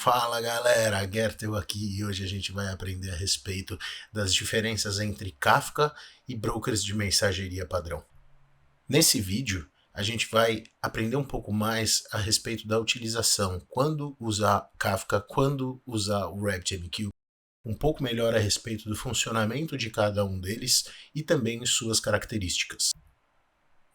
Fala galera, Gertel aqui e hoje a gente vai aprender a respeito das diferenças entre Kafka e brokers de mensageria padrão. Nesse vídeo a gente vai aprender um pouco mais a respeito da utilização, quando usar Kafka, quando usar o RabbitMQ, um pouco melhor a respeito do funcionamento de cada um deles e também suas características.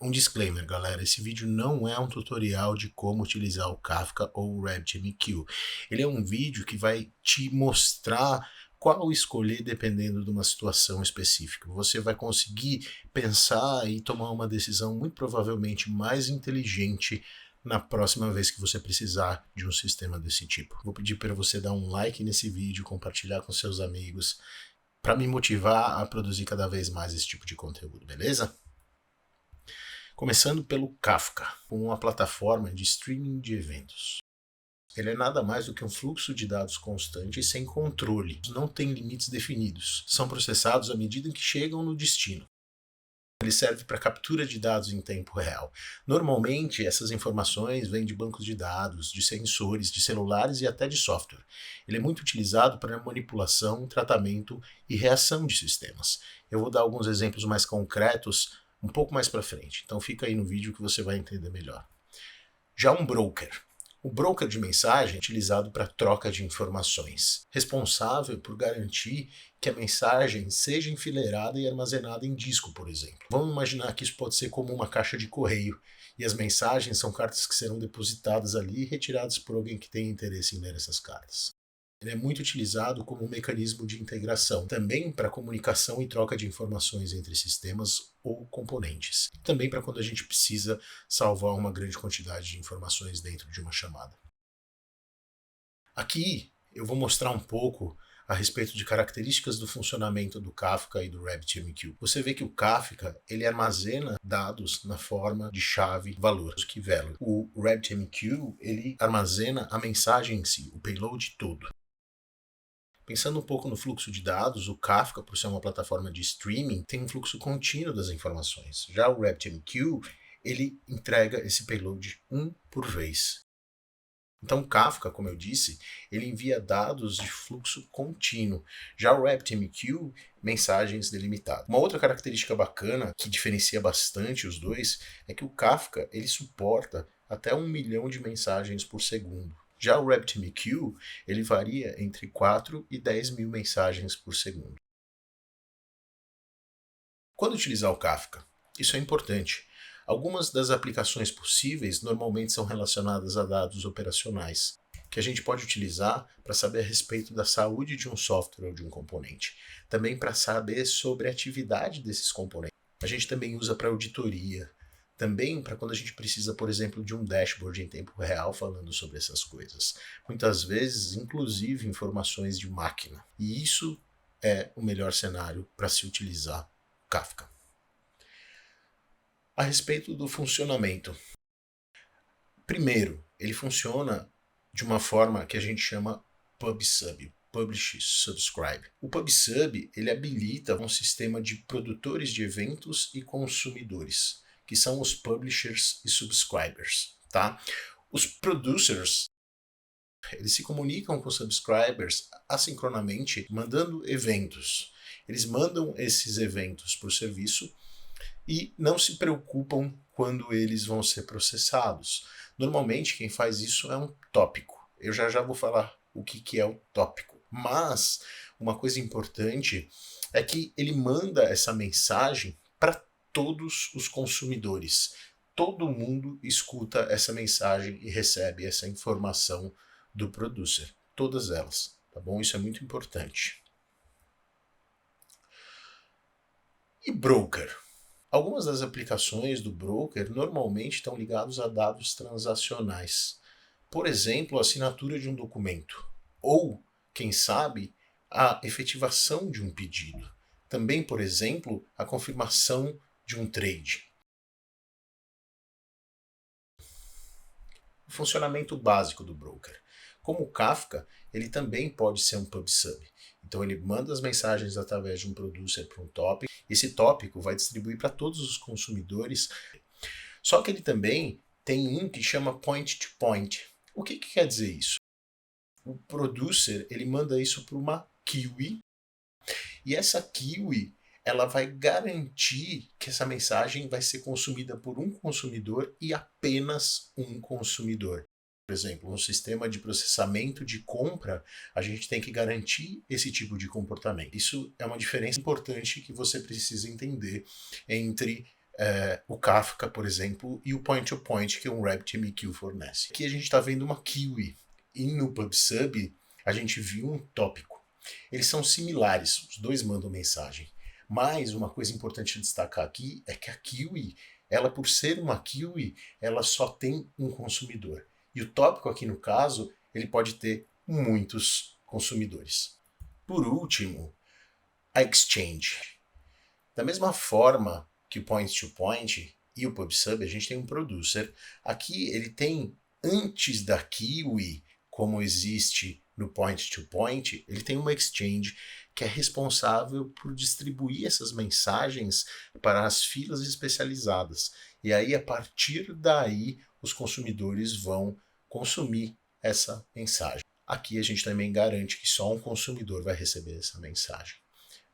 Um disclaimer, galera, esse vídeo não é um tutorial de como utilizar o Kafka ou o RabbitMQ. Ele é um vídeo que vai te mostrar qual escolher dependendo de uma situação específica. Você vai conseguir pensar e tomar uma decisão muito provavelmente mais inteligente na próxima vez que você precisar de um sistema desse tipo. Vou pedir para você dar um like nesse vídeo, compartilhar com seus amigos, para me motivar a produzir cada vez mais esse tipo de conteúdo, beleza? Começando pelo Kafka, uma plataforma de streaming de eventos. Ele é nada mais do que um fluxo de dados constante e sem controle. Não tem limites definidos. São processados à medida que chegam no destino. Ele serve para captura de dados em tempo real. Normalmente, essas informações vêm de bancos de dados, de sensores, de celulares e até de software. Ele é muito utilizado para manipulação, tratamento e reação de sistemas. Eu vou dar alguns exemplos mais concretos um pouco mais para frente, então fica aí no vídeo que você vai entender melhor. Já um broker. O broker de mensagem é utilizado para troca de informações, responsável por garantir que a mensagem seja enfileirada e armazenada em disco, por exemplo. Vamos imaginar que isso pode ser como uma caixa de correio, e as mensagens são cartas que serão depositadas ali e retiradas por alguém que tem interesse em ler essas cartas. Ele é muito utilizado como um mecanismo de integração, também para comunicação e troca de informações entre sistemas ou componentes. Também para quando a gente precisa salvar uma grande quantidade de informações dentro de uma chamada. Aqui eu vou mostrar um pouco a respeito de características do funcionamento do Kafka e do RabbitMQ. Você vê que o Kafka ele armazena dados na forma de chave valor, key value. O RabbitMQ ele armazena a mensagem em si, o payload todo. Pensando um pouco no fluxo de dados, o Kafka, por ser uma plataforma de streaming, tem um fluxo contínuo das informações. Já o RabbitMQ, ele entrega esse payload um por vez. Então o Kafka, como eu disse, ele envia dados de fluxo contínuo. Já o RabbitMQ, mensagens delimitadas. Uma outra característica bacana, que diferencia bastante os dois, é que o Kafka ele suporta até 1 milhão de mensagens por segundo. Já o RabbitMQ, ele varia entre 4 e 10 mil mensagens por segundo. Quando utilizar o Kafka? Isso é importante. Algumas das aplicações possíveis normalmente são relacionadas a dados operacionais, que a gente pode utilizar para saber a respeito da saúde de um software ou de um componente. Também para saber sobre a atividade desses componentes. A gente também usa para auditoria, também para quando a gente precisa, por exemplo, de um dashboard em tempo real falando sobre essas coisas. Muitas vezes, inclusive, informações de máquina. E isso é o melhor cenário para se utilizar Kafka. A respeito do funcionamento. Primeiro, ele funciona de uma forma que a gente chama PubSub, Publish Subscribe. O PubSub ele habilita um sistema de produtores de eventos e consumidores, que são os publishers e subscribers, tá? Os producers eles se comunicam com os subscribers assincronamente, mandando eventos. Eles mandam esses eventos por serviço e não se preocupam quando eles vão ser processados. Normalmente quem faz isso é um tópico. Eu já vou falar o que é o tópico. Mas uma coisa importante é que ele manda essa mensagem para todos os consumidores. Todo mundo escuta essa mensagem e recebe essa informação do producer. Todas elas, tá bom? Isso é muito importante. E broker? Algumas das aplicações do broker normalmente estão ligadas a dados transacionais. Por exemplo, a assinatura de um documento. Ou, quem sabe, a efetivação de um pedido. Também, por exemplo, a confirmação de um trade. O funcionamento básico do broker. Como o Kafka, ele também pode ser um PubSub. Então ele manda as mensagens através de um producer para um tópico. Esse tópico vai distribuir para todos os consumidores. Só que ele também tem um que chama point to point. O que quer dizer isso? O producer ele manda isso para uma queue, e essa queue ela vai garantir que essa mensagem vai ser consumida por um consumidor e apenas um consumidor. Por exemplo, um sistema de processamento de compra, a gente tem que garantir esse tipo de comportamento. Isso é uma diferença importante que você precisa entender entre o Kafka, por exemplo, e o point-to-point que um RabbitMQ fornece. Aqui a gente está vendo uma queue, e no PubSub a gente viu um tópico. Eles são similares, os dois mandam mensagem. Mas uma coisa importante de destacar aqui é que a queue, ela por ser uma queue, ela só tem um consumidor. E o tópico aqui no caso, ele pode ter muitos consumidores. Por último, a exchange. Da mesma forma que o point-to-point e o PubSub, a gente tem um producer. Aqui ele tem, antes da queue, como existe no point-to-point, ele tem uma exchange que é responsável por distribuir essas mensagens para as filas especializadas. E aí, a partir daí, os consumidores vão consumir essa mensagem. Aqui a gente também garante que só um consumidor vai receber essa mensagem.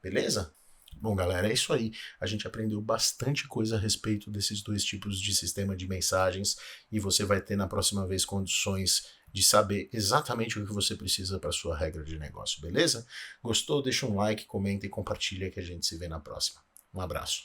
Beleza? Bom, galera, é isso aí. A gente aprendeu bastante coisa a respeito desses dois tipos de sistema de mensagens e você vai ter na próxima vez condições de saber exatamente o que você precisa para sua regra de negócio, beleza? Gostou? Deixa um like, comenta e compartilha que a gente se vê na próxima. Um abraço.